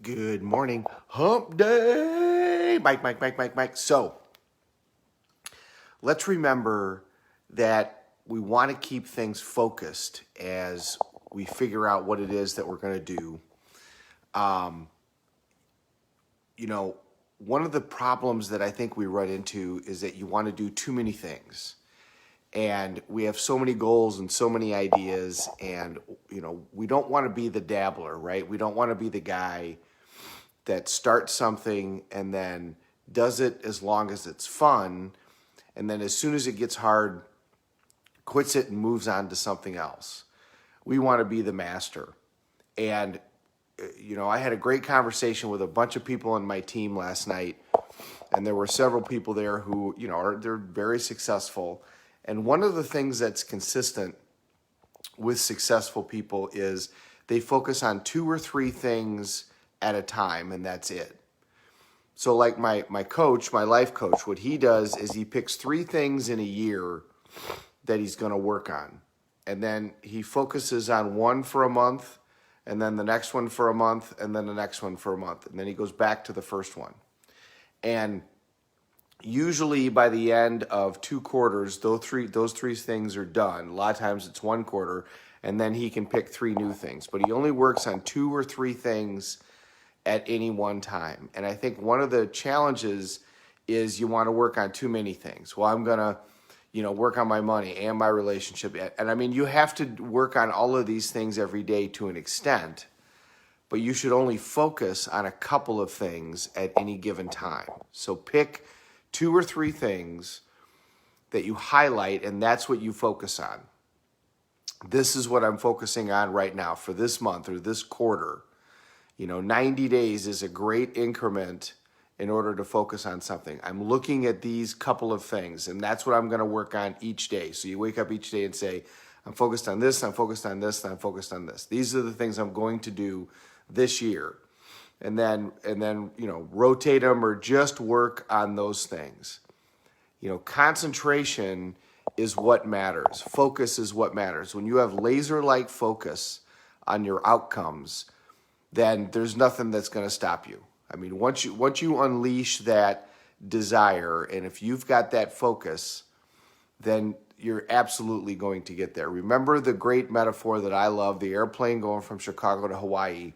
Good morning. Hump day. Mike. So let's remember that we want to keep things focused as we figure out what it is that we're going to do. Um, One of the problems that I think we run into is that you want to do too many things. And we have so many goals and so many ideas, and we don't want to be the dabbler, right? We don't want to be the guy that starts something and then does it as long as it's fun, and then as soon as it gets hard, quits it and moves on to something else. We want to be the master. And I had a great conversation with a bunch of people on my team last night, and there were several people there who, they're very successful. And one of the things that's consistent with successful people is they focus on two or three things at a time, and that's it. So like my coach, my life coach, what he does is he picks three things in a year that he's going to work on. And then he focuses on one for a month, and then the next one for a month, and then the next one for a month. And then he goes back to the first one. And usually by the end of 2 quarters, those three things are done. A lot of times it's 1 quarter, and then he can pick 3 new things. But he only works on 2 or 3 things at any one time. And I think one of the challenges is you want to work on too many things. Well, I'm going to, work on my money and my relationship. And I mean, you have to work on all of these things every day to an extent, but you should only focus on a couple of things at any given time. So pick 2 or 3 things that you highlight, and that's what you focus on. This is what I'm focusing on right now for this month or this quarter. 90 days is a great increment in order to focus on something. I'm looking at these couple of things, and that's what I'm going to work on each day. So you wake up each day and say, I'm focused on this, I'm focused on this, and I'm focused on this. These are the things I'm going to do this year. And then rotate them or just work on those things. Concentration is what matters. Focus is what matters. When you have laser-like focus on your outcomes, then there's nothing that's going to stop you. I mean, once you unleash that desire, and if you've got that focus, then you're absolutely going to get there. Remember the great metaphor that I love, the airplane going from Chicago to Hawaii.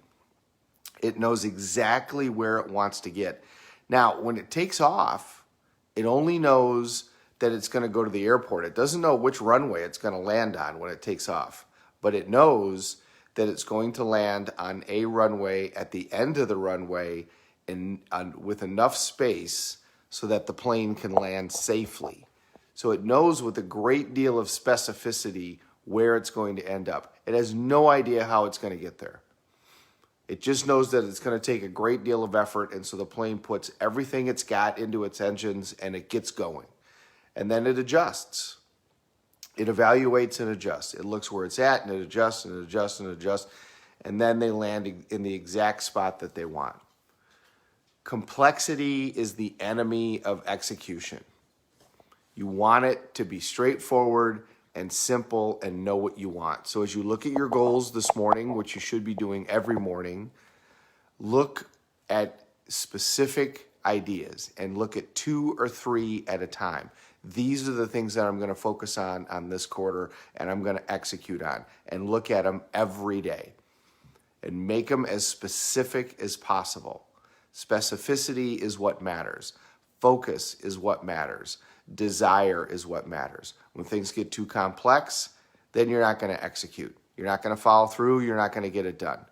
It knows exactly where it wants to get. Now, when it takes off, it only knows that it's going to go to the airport. It doesn't know which runway it's going to land on when it takes off, but it knows that it's going to land on a runway at the end of the runway with enough space so that the plane can land safely. So it knows with a great deal of specificity where it's going to end up. It has no idea how it's going to get there. It just knows that it's going to take a great deal of effort, and so the plane puts everything it's got into its engines, and it gets going. And then it adjusts. It evaluates and adjusts. It looks where it's at, and it adjusts and adjusts and adjusts, and then they land in the exact spot that they want. Complexity is the enemy of execution. You want it to be straightforward and simple and know what you want. So as you look at your goals this morning, which you should be doing every morning, look at specific ideas and look at 2 or 3 at a time. These are the things that I'm going to focus on this quarter, and I'm going to execute on, and look at them every day and make them as specific as possible. Specificity is what matters. Focus is what matters. Desire is what matters. When things get too complex, then you're not going to execute. You're not going to follow through. You're not going to get it done.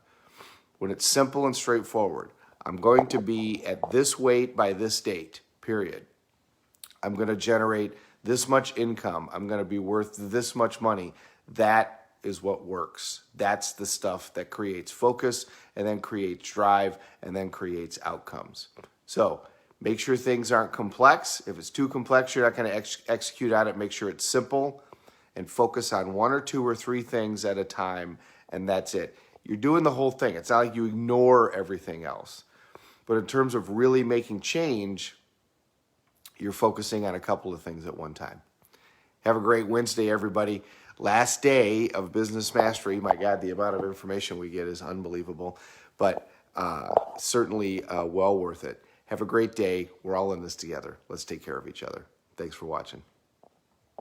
When it's simple and straightforward, I'm going to be at this weight by this date, period. I'm going to generate this much income. I'm going to be worth this much money. That is what works. That's the stuff that creates focus and then creates drive and then creates outcomes. So make sure things aren't complex. If it's too complex, you're not going to execute on it. Make sure it's simple and focus on 1 or 2 or 3 things at a time, and that's it. You're doing the whole thing. It's not like you ignore everything else. But in terms of really making change, you're focusing on a couple of things at one time. Have a great Wednesday, everybody. last day of business mastery. My God, the amount of information we get is unbelievable, but certainly well worth it. Have a great day. We're all in this together. Let's take care of each other. Thanks for watching.